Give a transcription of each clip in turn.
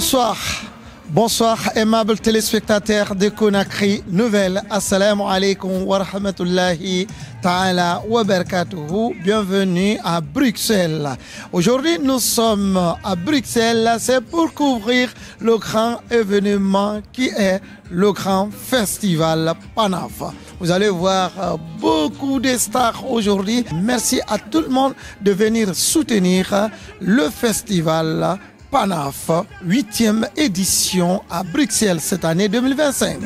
Bonsoir. Bonsoir, aimables téléspectateurs de Conakry Nouvelle. Assalamu alaikum wa rahmatullahi ta'ala wa barakatuhu. Bienvenue à Bruxelles. Aujourd'hui, nous sommes à Bruxelles. C'est pour couvrir le grand événement qui est le grand festival PANAF. Vous allez voir beaucoup de stars aujourd'hui. Merci à tout le monde de venir soutenir le festival PANAF, 8e édition à Bruxelles cette année 2025.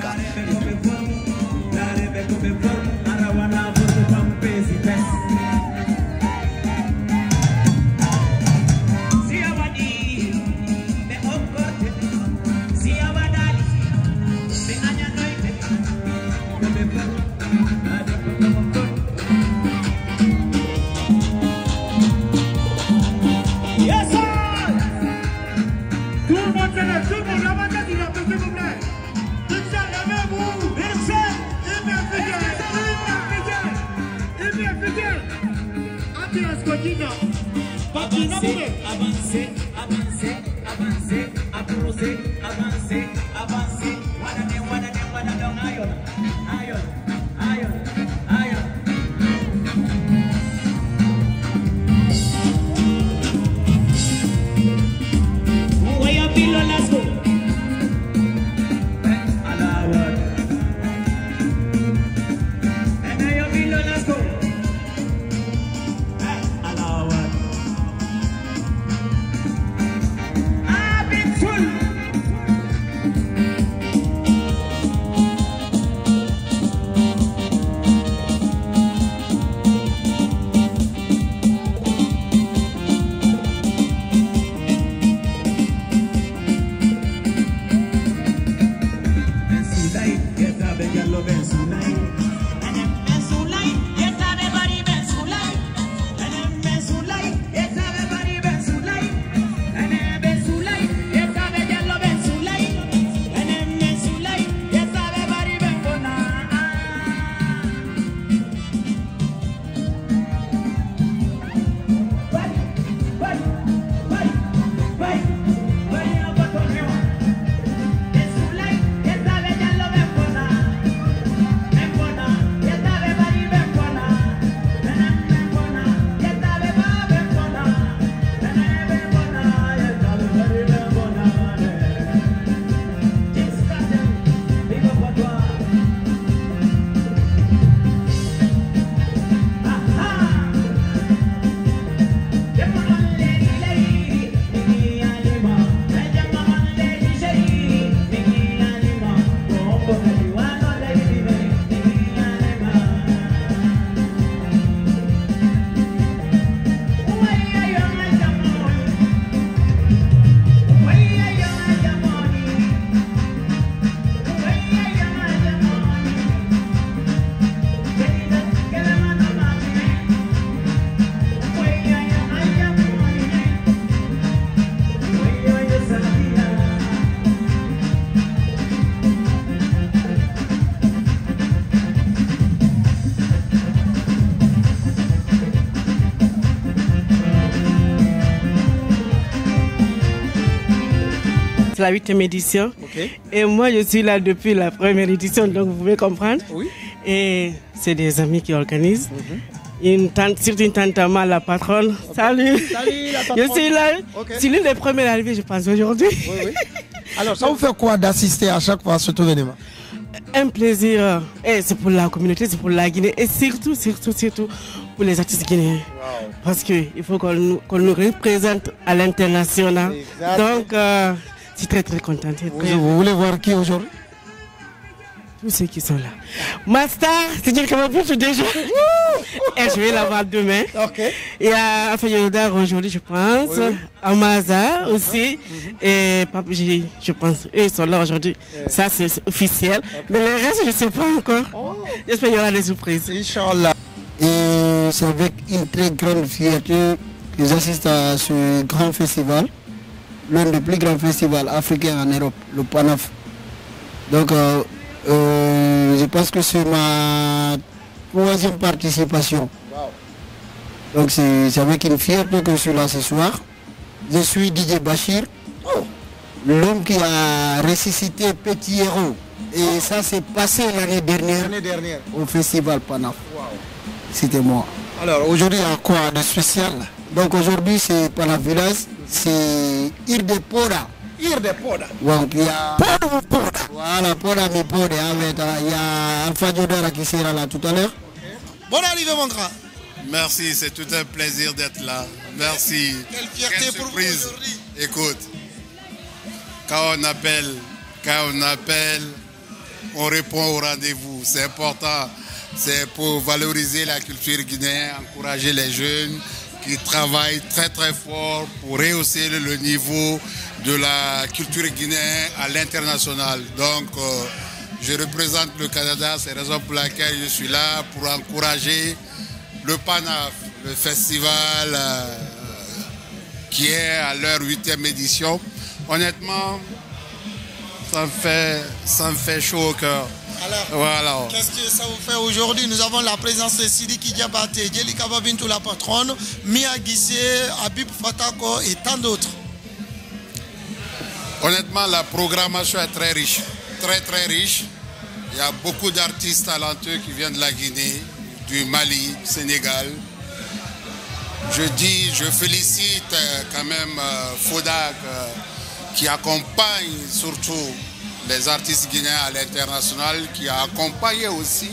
Avancez, avancez, avancez, avancez, avancez, avancez, C'est la 8e édition. Okay. Et moi, je suis là depuis la première édition, donc vous pouvez comprendre. Oui. Et c'est des amis qui organisent. Une tante, surtout une tante Ama, la patronne. Okay. Salut. Salut, la patronne. Je suis là. Okay. C'est l'une des premières arrivées, je pense, aujourd'hui. Oui, oui. Alors, ça vous fait quoi d'assister à chaque fois à cet événement? Un plaisir. Et c'est pour la communauté, c'est pour la Guinée. Et surtout, surtout, surtout pour les artistes guinéens. Wow. Parce qu'il faut qu'on nous représente à l'international. Donc, je suis très très contente. Vous voulez voir qui aujourd'hui? Tous ceux qui sont là. Ma star, c'est-à-dire que je suis déjà. Et je vais la voir demain. Okay. Il y a Afayodar aujourd'hui, je pense. Oui, oui. Amaza aussi. Et Papi, je pense. Eux, ils sont là aujourd'hui. Ça, c'est officiel. Okay. Mais le reste, je ne sais pas encore. Oh. J'espère qu'il y aura des surprises. Inch'Allah. Et c'est avec une très grande fierté que j'assiste à ce grand festival. L'un des plus grands festivals africains en Europe, le PANAF. Donc, je pense que c'est ma 3e participation. Wow. Donc, c'est avec une fierté que je suis là ce soir. Je suis DJ Bachir, l'homme qui a ressuscité Petit Héros. Et ça s'est passé l'année dernière au festival Panaf. Wow. C'était moi. Alors aujourd'hui, il y a quoi de spécial? Donc aujourd'hui, c'est Panaf Village, c'est Irdepora. Irdepora. Donc il y a voilà, Poda mi Poda. Il y a Alpha Jodara qui sera là tout à l'heure. Bonne arrivée, mon grand. Merci, c'est tout un plaisir d'être là. Merci. Quelle fierté pour vous aujourd'hui. Écoute, quand on appelle, on répond au rendez-vous. C'est important. C'est pour valoriser la culture guinéenne, encourager les jeunes qui travaillent très très fort pour rehausser le niveau de la culture guinéenne à l'international. Donc, je représente le Canada, c'est la raison pour laquelle je suis là, pour encourager le PANAF, le festival qui est à leur 8e édition. Honnêtement, ça me fait chaud au cœur. Alors, voilà. Qu'est-ce que ça vous fait aujourd'hui? Nous avons la présence de Sidiki Diabaté, Djelika Babintou la patronne, Mia Guissé, Habib Fatako et tant d'autres. Honnêtement, la programmation est très riche, très très riche. Il y a beaucoup d'artistes talentueux qui viennent de la Guinée, du Mali, du Sénégal. Je félicite quand même Fodak qui accompagne surtout les artistes guinéens à l'international, qui a accompagné aussi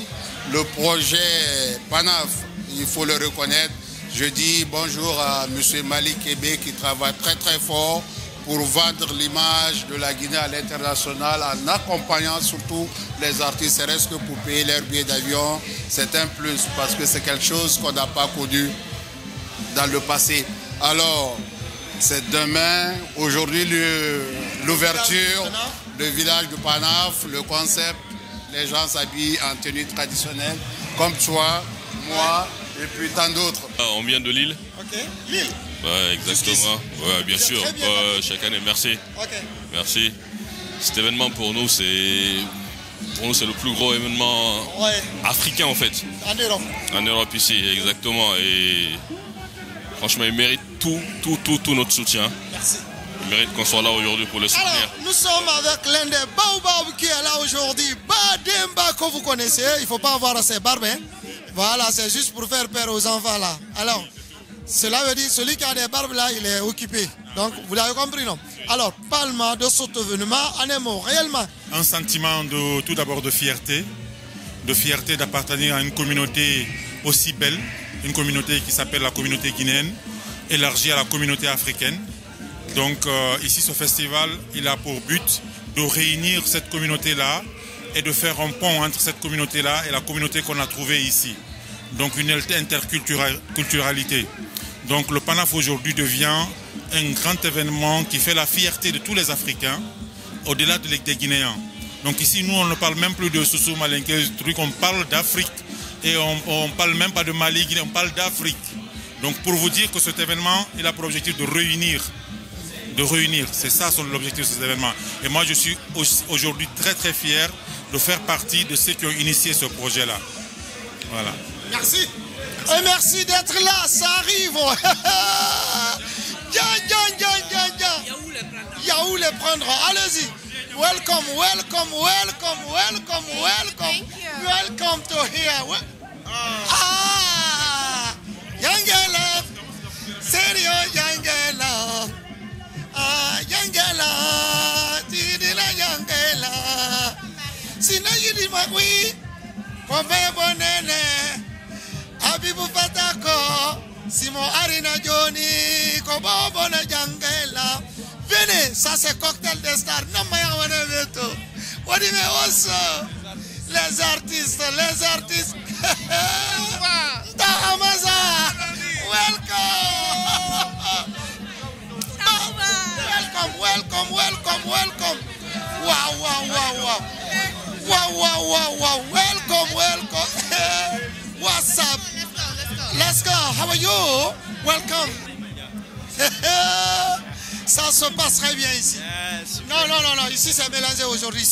le projet PANAF, il faut le reconnaître. Je dis bonjour à M. Malik Kébé qui travaille très très fort pour vendre l'image de la Guinée à l'international en accompagnant surtout les artistes. C'est reste que pour payer leurs billets d'avion, c'est un plus parce que c'est quelque chose qu'on n'a pas connu dans le passé. Alors, c'est demain, aujourd'hui l'ouverture, le village de Panaf, le concept, les gens s'habillent en tenue traditionnelle, comme toi, moi et puis tant d'autres. On vient de Lille. Ok, Lille. Ouais, exactement. Ouais, bien sûr. Chaque année, merci. Ok. Merci. Cet événement pour nous, c'est le plus gros événement africain en fait. En Europe. En Europe ici, exactement. Et franchement, il mérite tout notre soutien. Merci. Il mérite qu'on soit là aujourd'hui pour le soutenir. Alors, nous sommes avec l'un des Baobab qui est là aujourd'hui. Bademba, que vous connaissez. Il ne faut pas avoir ses barbes. Hein. Voilà, c'est juste pour faire peur aux enfants là. Alors, cela veut dire celui qui a des barbes là, il est occupé. Donc, vous l'avez compris, non? Alors, parle-moi de cet événement en un mot, réellement. Un sentiment tout d'abord de fierté d'appartenir à une communauté aussi belle, une communauté qui s'appelle la communauté guinéenne, élargie à la communauté africaine. Donc ici, ce festival, il a pour but de réunir cette communauté-là et de faire un pont entre cette communauté-là et la communauté qu'on a trouvée ici. Donc une interculturalité. Donc le PANAF aujourd'hui devient un grand événement qui fait la fierté de tous les Africains, au-delà des Guinéens. Donc ici, nous, on ne parle même plus de Soussou Malinké, on parle d'Afrique. Et on ne parle même pas de Mali, on parle d'Afrique. Donc pour vous dire que cet événement, il a pour objectif de réunir. C'est ça l'objectif de cet événement. Et moi, je suis aujourd'hui très très fier de faire partie de ceux qui ont initié ce projet-là. Voilà. Merci. Et merci d'être là, ça arrive. Yaou les prendre. Allez-y. Welcome to here. Yangela. Serio Yangela. Yangela. Tidila Yangela. Sina yidi magui. Kombe bonene. Abibu Fatako. Simon Arina Johnny. Kobo na Yangela. Venez, ça c'est cocktail des stars. Non, mais on est veto. On dit mais aussi les artistes. Tahamaza, welcome. Wow. Welcome. What's up? Let's go. How are you? Welcome. Ça se passe très bien ici. Non. Ici c'est mélangé aujourd'hui.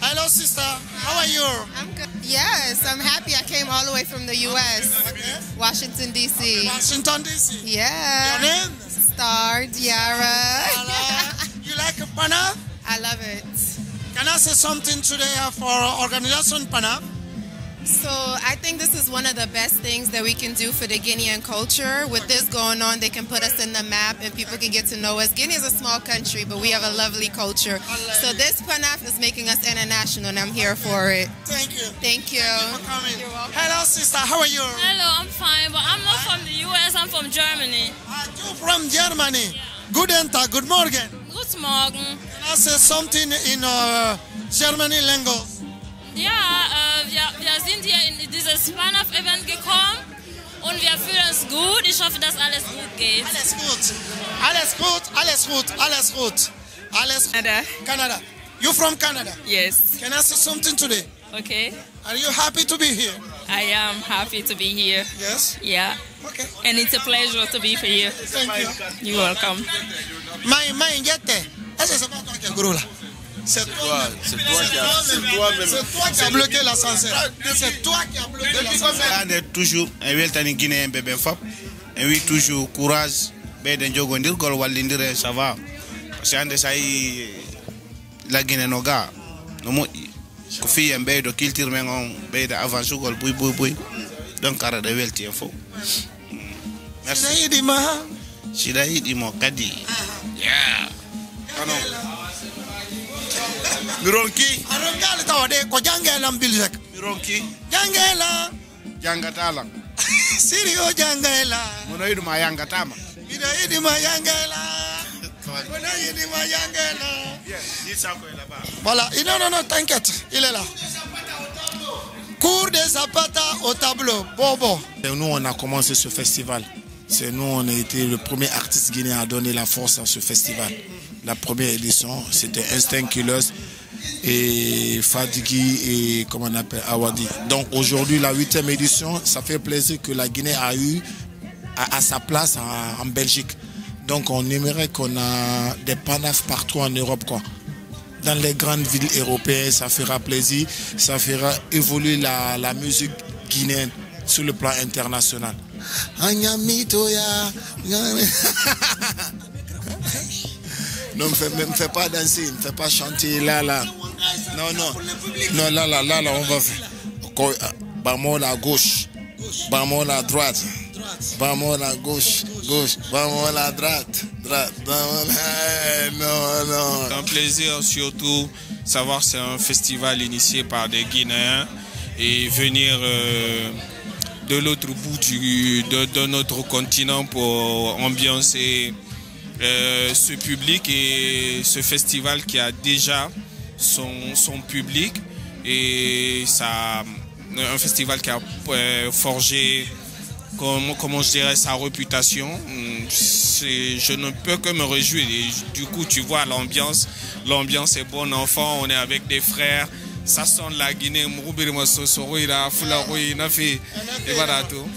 Hello sister. How are you? I'm good. Yes, I'm happy. I came all the way from the U.S. Okay. Washington, D.C. Washington, D.C. Yeah. Your name? Star Diarra. Voilà. PANAF? I love it. Can I say something today for organization PANAF? So I think this is one of the best things that we can do for the Guinean culture. With this going on, they can put us in the map and people can get to know us. Guinea is a small country, but we have a lovely culture. So this PANAF is making us international, and I'm here for it. Thank you. Thank you. Thank you for coming. You're welcome. Hello, sister. How are you? Hello, I'm fine, but I'm not from the US, I'm from Germany. You from Germany? Yeah. Guten Tag, good morning. Guten Morgen. Can I say something in Germany language? Ja, wir sind hier in dieses PANAF-Event gekommen und wir fühlen uns gut. Ich hoffe, dass alles gut geht. Alles gut. Alles gut, alles gut, alles gut. Alles Canada. Canada. You from Canada? Yes. Can I say something today? Okay. Are you happy to be here? I am happy to be here. Yes? Yeah. Okay. And it's a pleasure to be here. Thank you. You're welcome. C'est toi qui as bloqué l'ascenseur. C'est toi qui as bloqué l'ascenseur. On est toujours un weltani guinéen bébé fap. Et oui toujours courage. Be den jogondir gol wallindire ça va. Parce que say la Guinée noga. No mo ko fi en be do culture men on be da avance gol buy. Donc ara de welti info. Merci. Sida yidi mo kadi. Yeah. Mironki. Arongal tawade ko jangela mbiljek. Mironki. Jangela. Jangatala. Sirio jangela. Mono yidu ma yangatama. Ida yidi ma jangela. Mono yidi ma jangela. Voilà, non, t'inquiète, il est là. Cours des Zapata au tableau, Bobo. Nous, on a commencé ce festival. C'est nous, on a été le premier artiste guinéen à donner la force à ce festival. La première édition, c'était Instinct Killers et Fadigi et comment on appelle Awadi. Donc aujourd'hui, la 8e édition, ça fait plaisir que la Guinée a eu à sa place en Belgique. Donc on aimerait qu'on a des PANAF partout en Europe, quoi. Dans les grandes villes européennes, ça fera plaisir, ça fera évoluer la musique guinéenne sur le plan international. Non, ne me fais pas danser, ne me fais pas chanter là. Non, là, on va faire. Bamon à gauche, bamon à droite, bamon à gauche, bamon à droite, non. C'est un plaisir surtout savoir que c'est un festival initié par des Guinéens et venir de l'autre bout de notre continent pour ambiancer ce public et ce festival qui a déjà son public et ça, un festival qui a forgé, comment je dirais, sa réputation. Je ne peux que me réjouir et du coup tu vois l'ambiance est bon enfant, on est avec des frères, ça sent la Guinée, et voilà tout.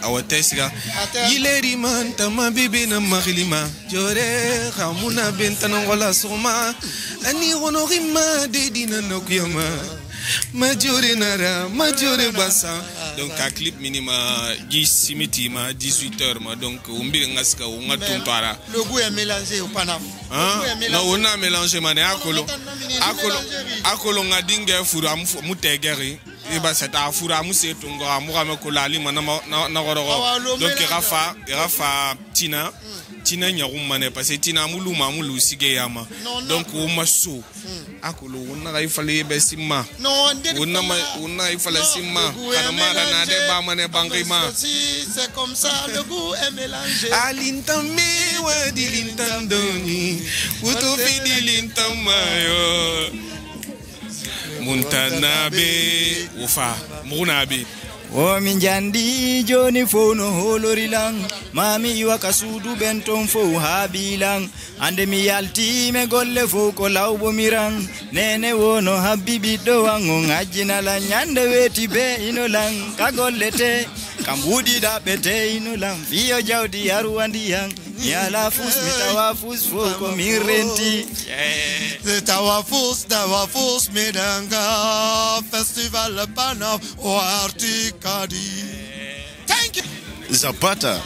Awatesiga yileri man tama bibi na marilima jore ramuna bentana wala soma ani honorima de dina nokuyama majore nara majore basa. Donc à clip minima 10 simiti ma 18h ma donc umbiri ngaska unga tuntara. Le goût est mélangé au PANAF. Non, on a mélangé mané akolo ngadinga fura mutegeri. C'est à Foura Moussé Tunga, Mourame Kolali, Manamoro. Donc il Rafa Tina Yaroumane, parce que Tina Moulou Mamoulou Sigeyama. Donc Oumassou. Akolo, on a fallu Bessima. Non, on a fallu Sima. Kanamara Nade Bamane Bangrima. C'est comme ça, le goût est mélangé. Alintame, Wadilintandoni, Utofi Dilintamayo. Muntanabe ufa munabe o min jandi joni fo no holorilang mami wakasudu benton fo habilang ande mi yalti me golle fo ko lawbo mirang nene wono habibi do wango ngajina la nyande weti be inolang ka gollete kambudi da bete inolang fiyo jawdi aruandi yang yala fus mitawafus fo ko mirenti Tawafus Medanga Festival PANAF au Articadi. Thank you. Zapata.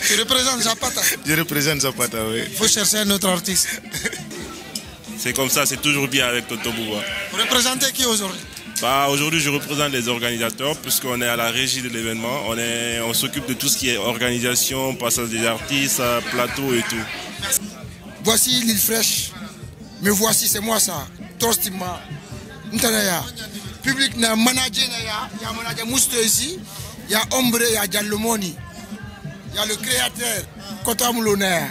Tu représentes Zapata? Je représente Zapata, oui. Il faut chercher un autre artiste. C'est comme ça, c'est toujours bien avec Tonton Bouba. Vous représentez qui aujourd'hui? Aujourd'hui, je représente les organisateurs puisqu'on est à la régie de l'événement. On s'occupe de tout ce qui est organisation, passage des artistes, plateau et tout. Voici l'île fraîche. Mais voici, c'est moi ça. Tostima. Ntanaya. Public na manager il y a manager Mousto ici, il y a Ombre, il y a Dialomoni. Il y a le créateur Kota Moulona.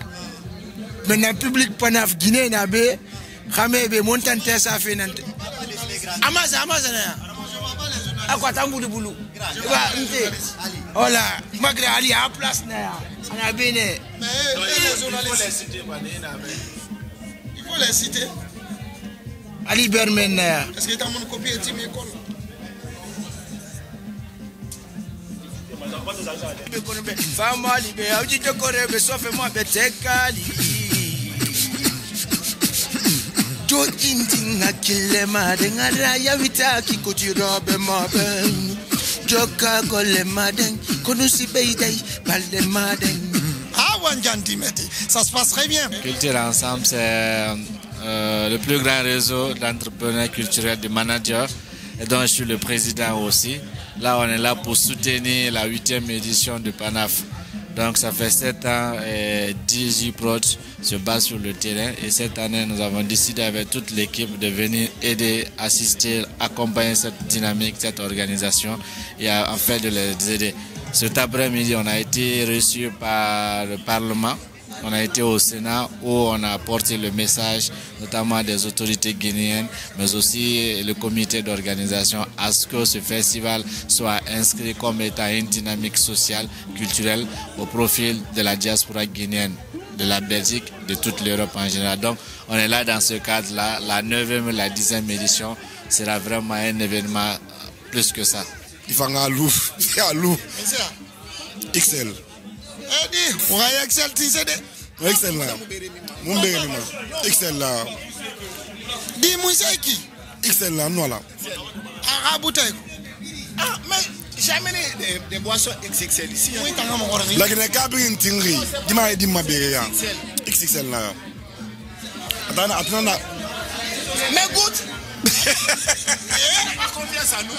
Maintenant public Panaf Guinée nabe, Khamebe Montante ça fait nante. Amaza na. Akwata mbulu bulu. Ba nte. Hola, Magre Ali à place na. Ana bene. Il faut les citer. Ali Bermen. Est-ce que tu as mon copie et tu m'écoles? Fama libe auji jokore be sofe mo betekali. Jo inting akile maden araya vitaki kujiro be maben. Joka gole maden konusi beidai balde maden. Ah Wanjanti Meti, ça se passe très bien. Culture Ensemble, c'est le plus grand réseau d'entrepreneurs culturels, de managers, et dont je suis le président aussi. Là, on est là pour soutenir la 8e édition de PANAF. Donc, ça fait 7 ans et DJ Prod se bat sur le terrain. Et cette année, nous avons décidé avec toute l'équipe de venir aider, assister, accompagner cette dynamique, cette organisation et en fait de les aider. Cet après-midi, on a été reçu par le Parlement. On a été au Sénat où on a porté le message, notamment des autorités guinéennes, mais aussi le comité d'organisation, à ce que ce festival soit inscrit comme étant une dynamique sociale, culturelle, au profil de la diaspora guinéenne, de la Belgique, de toute l'Europe en général. Donc, on est là dans ce cadre-là. La 9e et la 10e édition sera vraiment un événement plus que ça. Il faut un loup, XL. On a Excel, tu sais. Excel là. Excel là. Dis-moi c'est qui? Excel là, non là. Ah, mais jamais des boissons XXL ici. La Guinée Cabine Tingri. Dis-moi bien. XXL là. Attends. Mais goûte. Combien ça nous?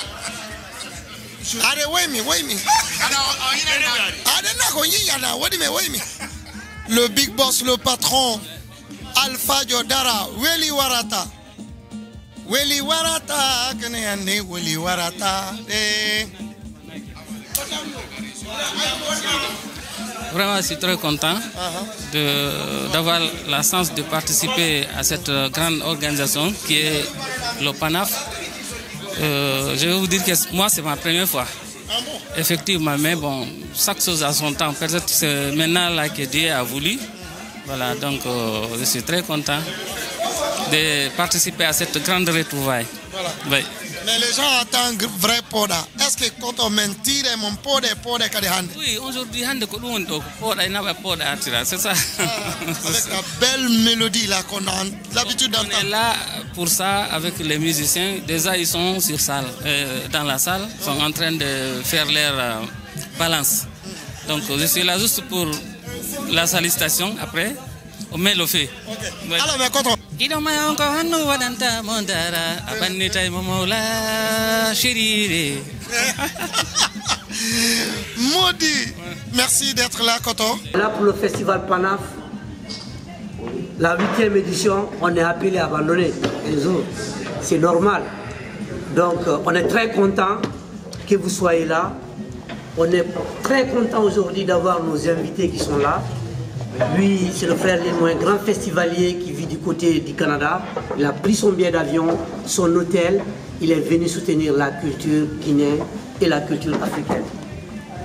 Allez, wait me. Le big boss, le patron, Alpha Jodara, Weli Warata. Weli Warata, Weli Warata. Vraiment, je suis très content d'avoir la chance de participer à cette grande organisation qui est le PANAF. Je vais vous dire que moi, c'est ma première fois. Effectivement, mais bon, chaque chose a son temps. Peut-être que c'est maintenant là que Dieu a voulu. Voilà, donc je suis très content de participer à cette grande retrouvaille. Voilà. Oui. Mais les gens attendent vrai poda. Est-ce que quand on mentit, mon poda kadehande? Oui, aujourd'hui, c'est ça. Avec la belle mélodie là qu'on a l'habitude d'entendre. On est là pour ça avec les musiciens. Déjà, ils sont sur salle, dans la salle, ils sont en train de faire leur balance. Donc, je suis là juste pour la salutation. Après, on met le feu. Okay. Alors, mais quand on... Maudit, merci d'être là, Koto. Là pour le festival PANAF, la 8e édition, on est appelé à abandonner les autres. C'est normal. Donc on est très content que vous soyez là. On est très content aujourd'hui d'avoir nos invités qui sont là. Lui, c'est le frère Lémo, un grand festivalier qui vit du côté du Canada. Il a pris son billet d'avion, son hôtel. Il est venu soutenir la culture guinéenne et la culture africaine.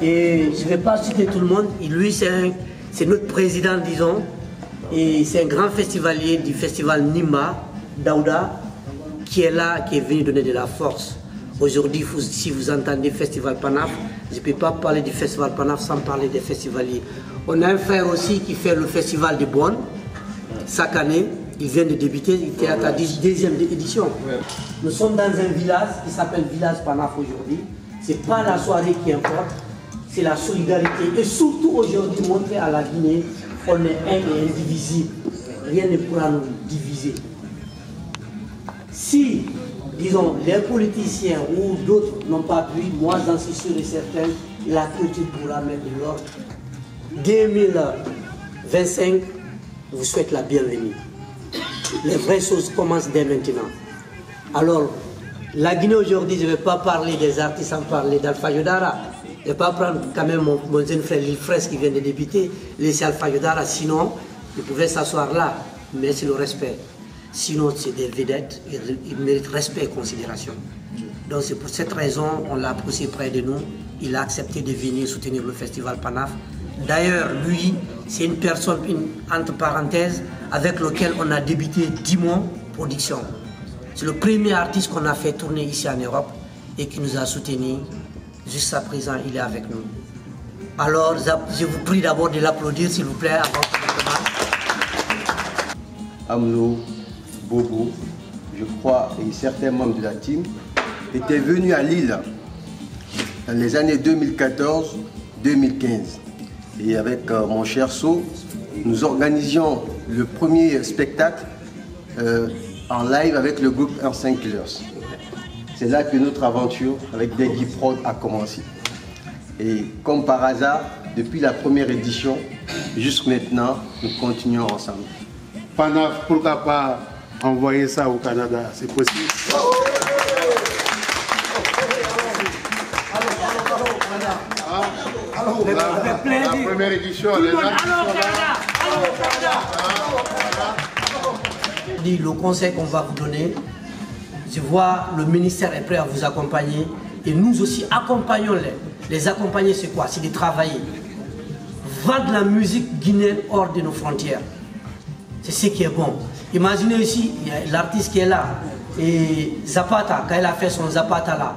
Et je ne vais pas citer tout le monde. Lui, c'est notre président, disons. Et c'est un grand festivalier du festival Nimba, Daouda, qui est là, qui est venu donner de la force. Aujourd'hui, si vous entendez Festival PANAF, je ne peux pas parler du Festival PANAF sans parler des festivaliers. On a un frère aussi qui fait le Festival de Bonn. Chaque année, il vient de débuter, il était à la 10e édition. Nous sommes dans un village qui s'appelle Village PANAF aujourd'hui. Ce n'est pas la soirée qui importe, c'est la solidarité. Et surtout aujourd'hui, montrer à la Guinée qu'on est un et indivisible. Rien ne pourra nous diviser. Si, disons, les politiciens ou d'autres n'ont pas pu, moi j'en suis sûr et certain, la culture pourra mettre de l'ordre. 2025, je vous souhaite la bienvenue. Les vraies choses commencent dès maintenant. Alors, la Guinée aujourd'hui, je ne vais pas parler des artistes sans parler d'Alpha Yodara. Je ne vais pas prendre quand même mon jeune frère Lil Fraisse qui vient de débuter, laisser Alpha Yodara, sinon, il pouvait s'asseoir là, mais c'est le respect. Sinon, c'est des vedettes, ils méritent respect et considération. Donc c'est pour cette raison, on l'a poussé près de nous, il a accepté de venir soutenir le festival Panaf. D'ailleurs, lui, c'est une personne, entre parenthèses, avec lequel on a débuté Dimon Production. C'est le premier artiste qu'on a fait tourner ici en Europe et qui nous a soutenus. Jusqu'à présent, il est avec nous. Alors, je vous prie d'abord de l'applaudir, s'il vous plaît, avant que Amlo, Bobo, je crois, et certains membres de la team étaient venus à Lille dans les années 2014-2015. Et avec mon cher So, nous organisions le premier spectacle en live avec le groupe Instinct Killers. C'est là que notre aventure avec Deggy Prod a commencé. Et comme par hasard, depuis la première édition, jusqu'à maintenant, nous continuons ensemble. Panaf, pourquoi pas envoyer ça au Canada? C'est possible. La première édition, les le conseil qu'on va vous donner, je vois le ministère est prêt à vous accompagner et nous aussi accompagnons-les. Les accompagner, c'est quoi? C'est de travailler. Vendre la musique guinéenne hors de nos frontières. C'est ce qui est bon. Imaginez ici, l'artiste qui est là, et Zapata, quand il a fait son Zapata là,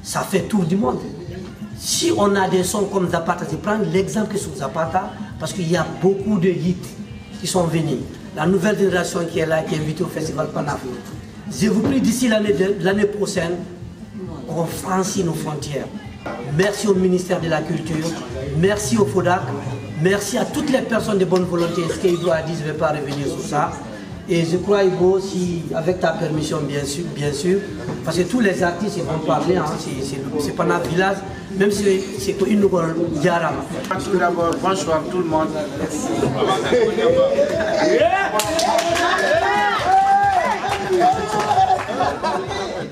ça fait tour du monde. Si on a des sons comme Zapata, je prends l'exemple sur Zapata, parce qu'il y a beaucoup de hits qui sont venus. La nouvelle génération qui est là, qui est invitée au Festival Panaf. Je vous prie d'ici l'année prochaine, on franchit nos frontières. Merci au ministère de la Culture, merci au FODAC, merci à toutes les personnes de bonne volonté. Ce qu'Ibo a dit, je ne vais pas revenir sur ça. Et je crois, Ibo, si, avec ta permission, bien sûr, parce que tous les artistes ils vont parler, hein, c'est pas notre village, même si c'est une nouvelle diarama. Tout d'abord, bonsoir tout le monde.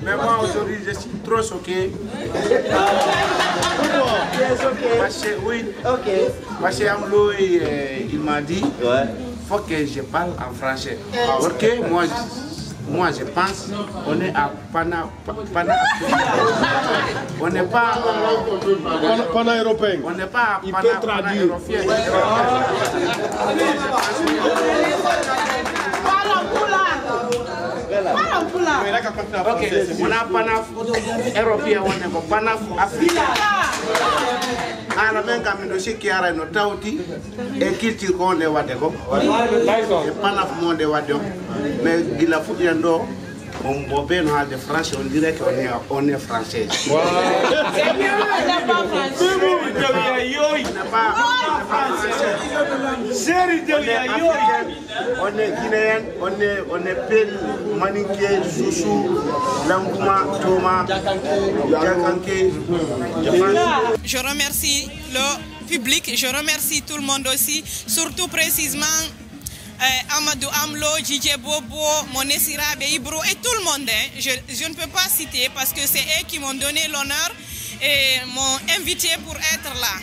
Mais moi aujourd'hui je suis trop choqué. Parce que oui, parce que Amlo il m'a dit faut que je parle en français. Ok, moi je pense on est à Pana on n'est pas pan-européen. On n'est pas pan-européen. Ok, on a Panaf européen, on est Panaf africain. On a même comme dossier qui a une tauti et qui tire qu'on est wadego. Et Panaf monde wadego. Mais il a foutu un dos. On bobé noir de France, on dirait qu'on est français. C'est mieux, on n'est pas français. On est guinéen, on est Pel, Maniké, Soussou, Langouma, Thomas, Diakanké. Je remercie le public, je remercie tout le monde aussi, surtout précisément Amadou Amlo, Djidje Bobo, Moné Sirabe, Ibro et tout le monde. Je ne peux pas citer parce que c'est eux qui m'ont donné l'honneur et m'ont invité pour être là.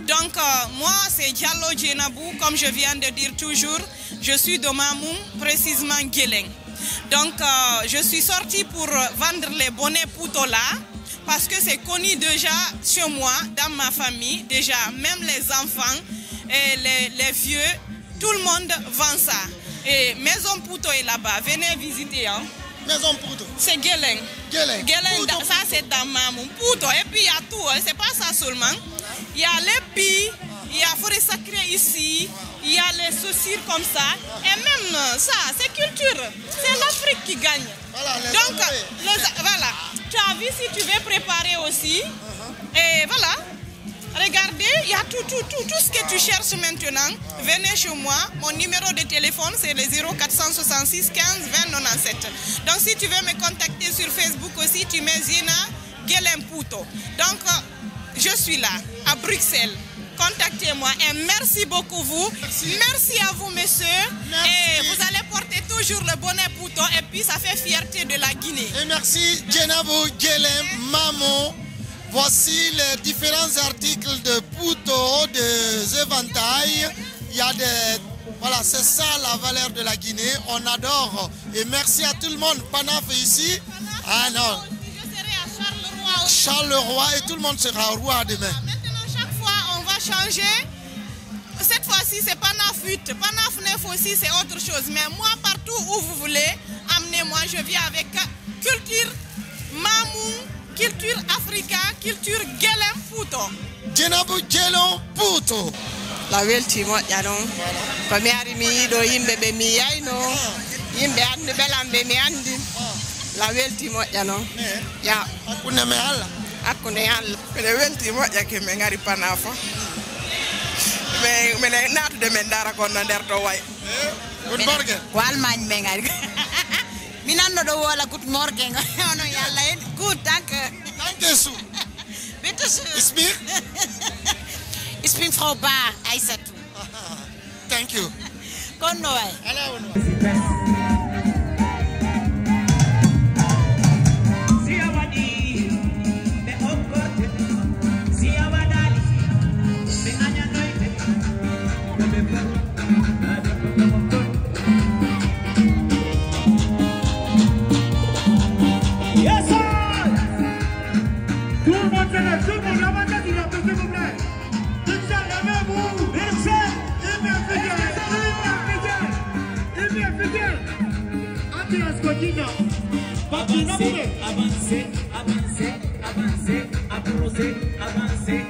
Donc moi c'est Diallo Djenabou, comme je viens de dire toujours, je suis de Mamoum, précisément Guéleng. Donc je suis sortie pour vendre les bonnets Pouto là, parce que c'est connu déjà chez moi, dans ma famille, déjà même les enfants et les vieux, tout le monde vend ça. Et Maison Pouto est là-bas, venez visiter. Hein. Maison Pouto. C'est Guéleng. Guéleng, ça c'est dans Mamoum. Pouto, et puis il y a tout, hein. C'est pas ça seulement. Il y a les pis, il y a forêt sacrée ici, il y a les saucires comme ça. Et même ça, c'est culture. C'est l'Afrique qui gagne. Voilà, donc, voilà. Tu as vu si tu veux préparer aussi. Et voilà. Regardez, il y a tout ce que tu cherches maintenant. Venez chez moi. Mon numéro de téléphone, c'est le 0466 15 20 97. Donc, si tu veux me contacter sur Facebook aussi, tu mets Zina Guelem-Puto. Donc, je suis là, à Bruxelles. Contactez-moi et merci beaucoup vous. Merci à vous, messieurs. Merci. Et vous allez porter toujours le bonnet Puto et puis ça fait fierté de la Guinée. Et merci, Djenabou Guelem, Maman. Voici les différents articles de Puto, des éventails. Il y a des... Voilà, c'est ça la valeur de la Guinée. On adore. Et merci à tout le monde. Panaf est ici. Ah non. Je serai à Charleroi aussi. Charleroi et tout le monde sera roi demain. Maintenant, chaque fois, on va changer. Cette fois-ci, c'est Panaf 8. Panaf 9 aussi, c'est autre chose. Mais moi, partout où vous voulez, amenez-moi. Je viens avec culture Mamou. Culture Africa, culture Guelem Puto. Djenabou Guelem Puto. La welti moƴƴano ko mi ari mi yiiɗo yimɓe ɓe mi yayno yimɓe andi ɓelamɓe mi andi la welti moƴƴano ya hakkunde me Allah hakkunde Allah mine welti moƴƴake min ngari Panaf mine natude min dara kono nder to way good morning ko Allemagne min ngari mi nanno ɗo wola good morning ono yalla en good danke su bitte schön Ich bin Frau Ba, Aïssatou. Thank you. Konnoy. Yes, sir. Tout le monde se lève, tout le monde, la main s'il vous plaît. Avancez, avancez, avancez, avancez, avancez, avancez.